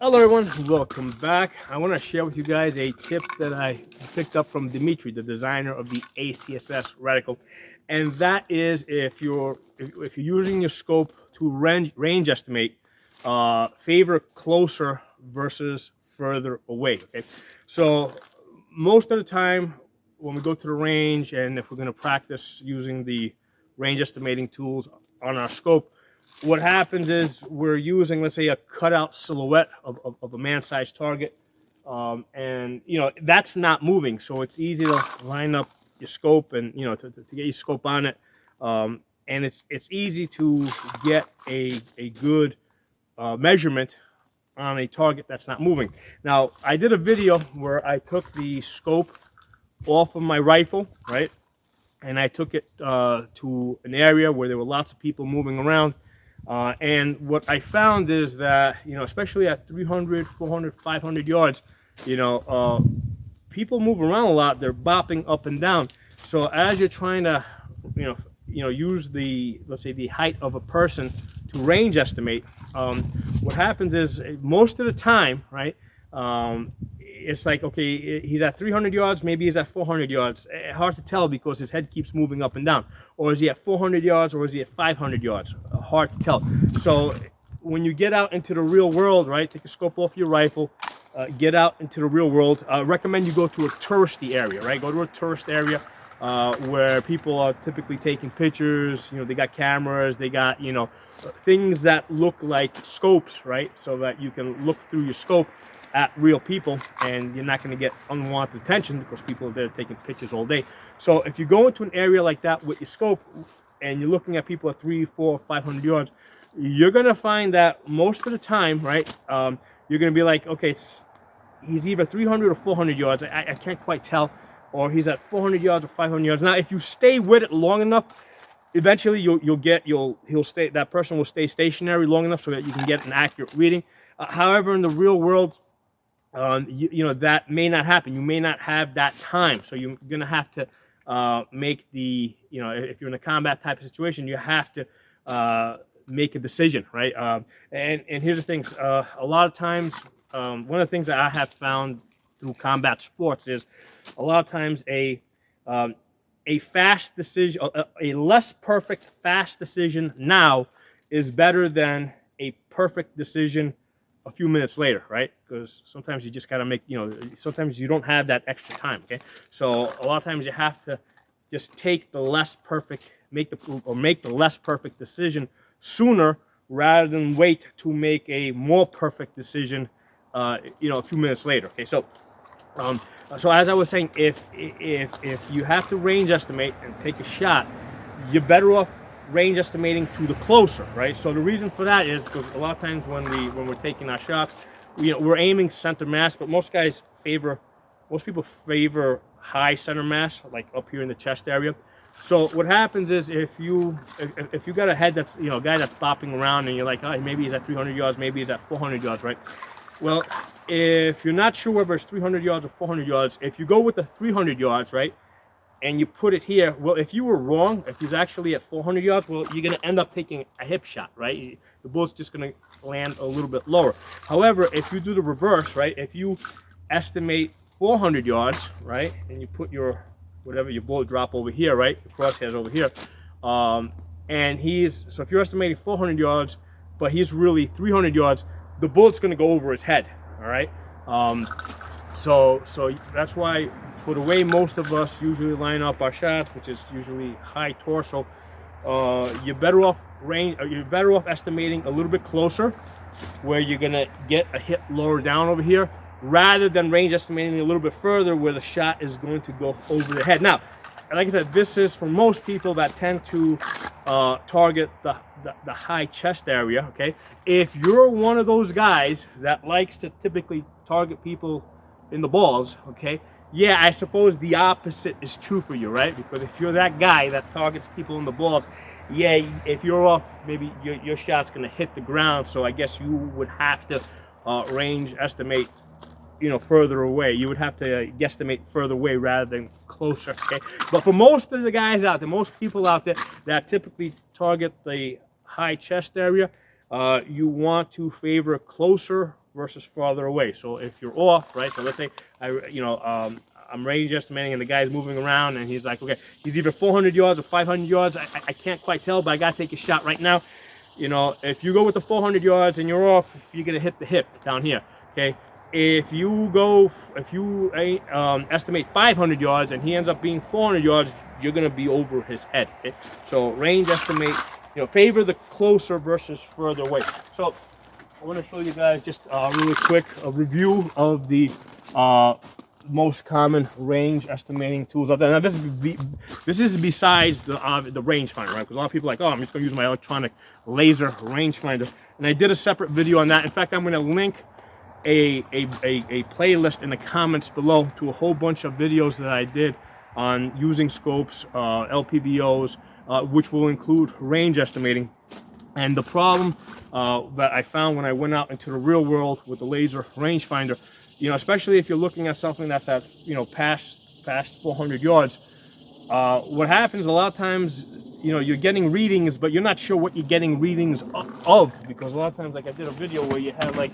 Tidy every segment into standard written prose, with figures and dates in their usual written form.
Hello everyone, welcome back. I want to share with you guys a tip that I picked up from Dimitri, the designer of the ACSS reticle, and that is if you're using your scope to range estimate, favor closer versus further away. Okay, so most of the time when we go to the range, and if we're going to practice using the range estimating tools on our scope, what happens is we're using, let's say, a cutout silhouette of a man-sized target, and that's not moving, so it's easy to line up your scope and to get your scope on it, and it's easy to get a good measurement on a target that's not moving. Now, I did a video where I took the scope off of my rifle, right, and I took it to an area where there were lots of people moving around. And what I found is that, especially at 300, 400, 500 yards, people move around a lot. They're bopping up and down. So as you're trying to, use let's say the height of a person to range estimate, what happens is most of the time, right, it's like, okay, he's at 300 yards, maybe he's at 400 yards. Hard to tell because his head keeps moving up and down. Or is he at 400 yards or is he at 500 yards? Hard to tell. So when you get out into the real world, right, take a scope off your rifle, get out into the real world. Recommend you go to a touristy area, right? Go to a tourist area where people are typically taking pictures. They got cameras, they got, things that look like scopes, right? So that you can look through your scope at real people, and you're not going to get unwanted attention because people are there taking pictures all day. So if you go into an area like that with your scope and you're looking at people at 300, 400, 500 yards, you're going to find that most of the time, right, you're going to be like, okay, he's either 300 or 400 yards. I can't quite tell, or he's at 400 yards or 500 yards. Now, if you stay with it long enough, eventually that person will stay stationary long enough so that you can get an accurate reading. However, in the real world, that may not happen. You may not have that time, so you're gonna have to make the, if you're in a combat type of situation, you have to make a decision, right? And here's the things. A lot of times, one of the things that I have found through combat sports is a lot of times a fast decision, a less perfect fast decision now is better than a perfect decision a few minutes later, right? Because sometimes you just got to make, sometimes you don't have that extra time, okay? So a lot of times you have to just take the less perfect, make the less perfect decision sooner rather than wait to make a more perfect decision, a few minutes later, okay? So, so as I was saying, if you have to range estimate and take a shot, you're better off range estimating to the closer, right? So the reason for that is because a lot of times when we're taking our shots, we're aiming center mass, but most people favor high center mass, like up here in the chest area. So what happens is if you got a head that's, a guy that's bopping around and you're like, oh, maybe he's at 300 yards, maybe he's at 400 yards, right? Well, if you're not sure whether it's 300 yards or 400 yards, if you go with the 300 yards, right, and you put it here, well, if you were wrong, if he's actually at 400 yards, well, you're going to end up taking a hip shot, right? The bullet's just going to land a little bit lower. However, if you do the reverse, right, if you estimate 400 yards, right, and you put your bullet drop over here, right, the crosshairs over here, and so if you're estimating 400 yards, but he's really 300 yards, the bullet's going to go over his head, all right? So that's why, for the way most of us usually line up our shots, which is usually high torso, you're better off estimating a little bit closer, where you're gonna get a hit lower down over here, rather than range estimating a little bit further, where the shot is going to go over the head. Now, like I said, this is for most people that tend to target the high chest area. Okay, if you're one of those guys that likes to typically target people in the balls, okay, yeah, I suppose the opposite is true for you, right? Because if you're that guy that targets people in the balls, yeah, if you're off, maybe your shot's going to hit the ground. So I guess you would have to range estimate, further away. You would have to guesstimate further away rather than closer, okay? But for most of the guys out there, most people out there that typically target the high chest area, you want to favor closer versus farther away. So if you're off, right? So let's say I'm range estimating and the guy's moving around and he's like, okay, he's either 400 yards or 500 yards. I can't quite tell, but I gotta take a shot right now. You know, if you go with the 400 yards and you're off, you're gonna hit the hip down here. Okay. If you estimate 500 yards and he ends up being 400 yards, you're gonna be over his head. Okay? So range estimate, favor the closer versus further away. So I want to show you guys just really quick a review of the most common range estimating tools out there. Now this is besides the rangefinder, right? Because a lot of people are like, oh, I'm just gonna use my electronic laser rangefinder, and I did a separate video on that. In fact, I'm gonna link a playlist in the comments below to a whole bunch of videos that I did on using scopes, LPVOs, which will include range estimating. And the problem that I found when I went out into the real world with the laser rangefinder, especially if you're looking at something that's at past 400 yards, what happens a lot of times, you're getting readings, but you're not sure what you're getting readings of, because a lot of times, like I did a video where you had like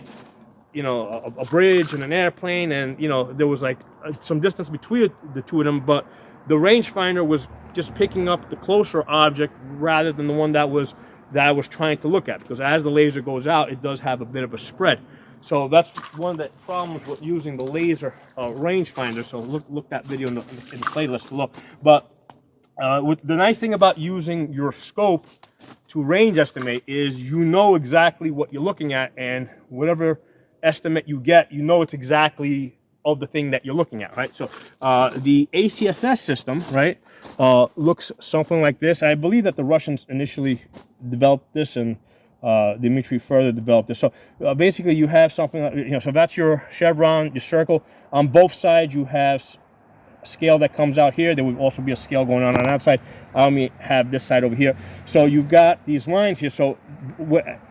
a bridge and an airplane, and there was like some distance between the two of them, but the rangefinder was just picking up the closer object rather than the one that I was trying to look at, because as the laser goes out, it does have a bit of a spread. So that's one of the problems with using the laser rangefinder. So look that video in the playlist below. But the nice thing about using your scope to range estimate is exactly what you're looking at, and whatever estimate you get, it's exactly of the thing that you're looking at, right? So the ACSS system, right, looks something like this. I believe that the Russians initially developed this, and Dmitry further developed this. So basically you have something like, so that's your chevron, your circle. On both sides you have a scale that comes out here. There will also be a scale going on that side. I only have this side over here. So you've got these lines here. So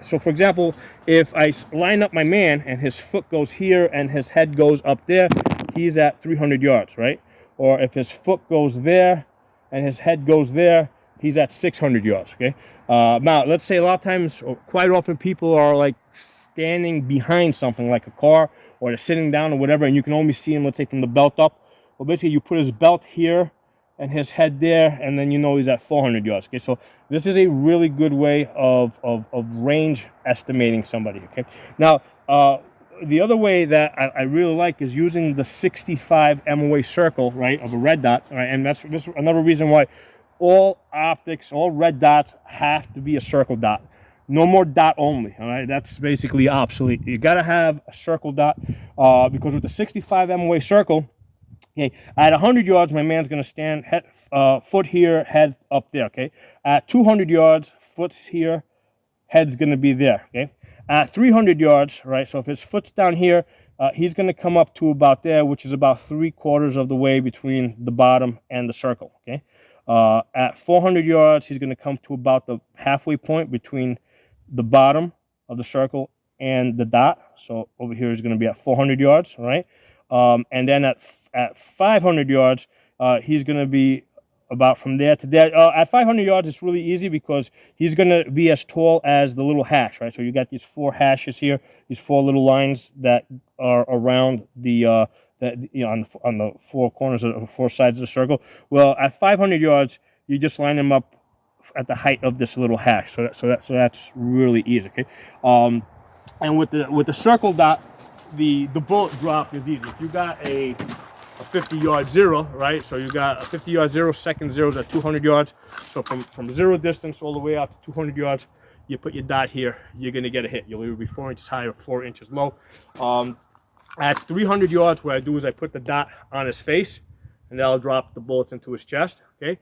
for example, if I line up my man and his foot goes here and his head goes up there, he's at 300 yards, right? Or if his foot goes there and his head goes there, he's at 600 yards, okay? Now, let's say a lot of times, or quite often, people are like standing behind something like a car, or they're sitting down or whatever, and you can only see him, let's say, from the belt up. Well, basically, you put his belt here and his head there, and then he's at 400 yards, okay? So this is a really good way of range estimating somebody, okay? Now, the other way that I really like is using the 65 MOA circle, right, of a red dot, right? And this is another reason why all optics, all red dots have to be a circle dot. No more dot only, all right? That's basically obsolete. You gotta have a circle dot, because with the 65 MOA circle, okay, at 100 yards, my man's gonna stand foot here, head up there, okay? At 200 yards, foot's here, head's gonna be there, okay? At 300 yards, right, so if his foot's down here, he's gonna come up to about there, which is about 3/4 of the way between the bottom and the circle, okay? At 400 yards, he's going to come to about the halfway point between the bottom of the circle and the dot. So over here is going to be at 400 yards, right? And then at 500 yards, he's going to be about from there to there. At 500 yards, it's really easy because he's going to be as tall as the little hash, right? So you got these 4 hashes here, these 4 little lines that are around the on the 4 corners of the 4 sides of the circle. Well, at 500 yards, you just line them up at the height of this little hash. So that's really easy. Okay, and with the circle dot, the bullet drop is easy. If you got a 50-yard zero, right? So you got a 50-yard zero, second zeros at 200 yards. So from zero distance all the way out to 200 yards, you put your dot here, you're gonna get a hit. You'll either be 4 inches high or 4 inches low. At 300 yards, what I do is I put the dot on his face, and that'll drop the bullets into his chest, okay?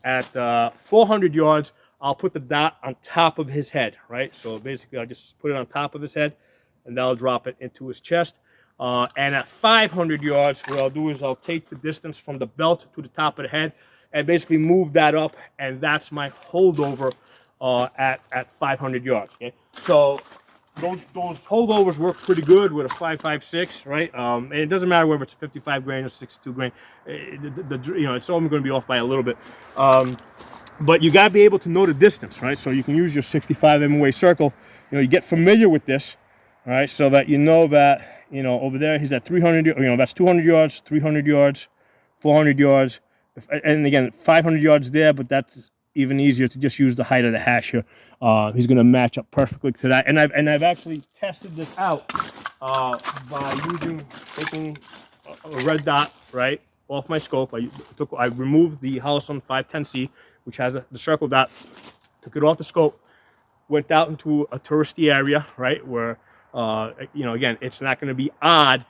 At 400 yards, I'll put the dot on top of his head, right? So basically, I'll just put it on top of his head, and that'll drop it into his chest. And at 500 yards, what I'll do is I'll take the distance from the belt to the top of the head and basically move that up, and that's my holdover at 500 yards, okay? So those holdovers work pretty good with a 5.56, right? And it doesn't matter whether it's a 55 grain or 62 grain. It's only going to be off by a little bit. But you got to be able to know the distance, right? So you can use your 65 MOA circle. You get familiar with this, All right, so that you know that, you know, over there he's at 300, you know, that's 200 yards, 300 yards, 400 yards, and again 500 yards there, but that's even easier to just use the height of the hash here. He's going to match up perfectly to that, and I've actually tested this out by taking a red dot right off my scope. I removed the holosun 510C, which has the circle dot, took it off the scope, went out into a touristy area, right, where you know, again, it's not going to be odd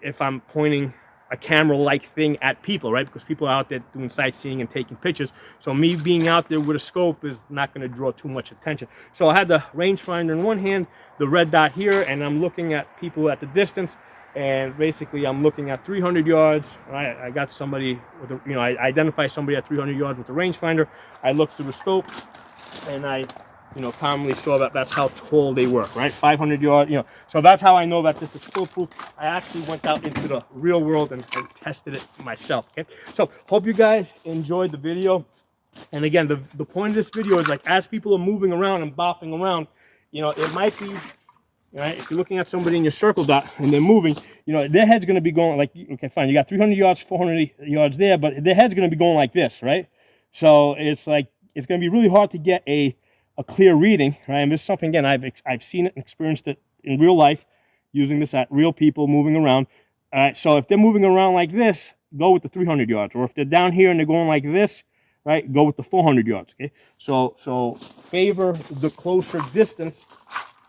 if I'm pointing a camera-like thing at people, right? Because people are out there doing sightseeing and taking pictures. So me being out there with a scope is not going to draw too much attention. So I had the rangefinder in one hand, the red dot here, and I'm looking at people at the distance. And basically, I'm looking at 300 yards. Right? I got somebody with a, you know, I identify somebody at 300 yards with the rangefinder. I look through the scope, and I, you know, commonly saw that that's how tall they were, right? 500 yards, you know. So that's how I know that this is foolproof. I actually went out into the real world and tested it myself, okay? So hope you guys enjoyed the video. And again, the point of this video is, like, as people are moving around and bopping around, you know, it might be, right, if you're looking at somebody in your circle dot and they're moving, you know, their head's going to be going like, okay, fine, you got 300 yards, 400 yards there, but their head's going to be going like this, right? So it's like, it's going to be really hard to get a clear reading, right? And this is something, again, I've seen it and experienced it in real life, using this at real people moving around. All right, so if they're moving around like this, go with the 300 yards. Or if they're down here and they're going like this, right, go with the 400 yards, okay? So favor the closer distance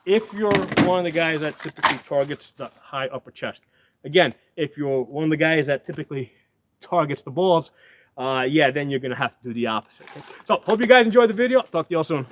if you're one of the guys that typically targets the high upper chest. Again, if you're one of the guys that typically targets the balls, yeah, then you're going to have to do the opposite. Okay? So hope you guys enjoyed the video. Talk to you all soon.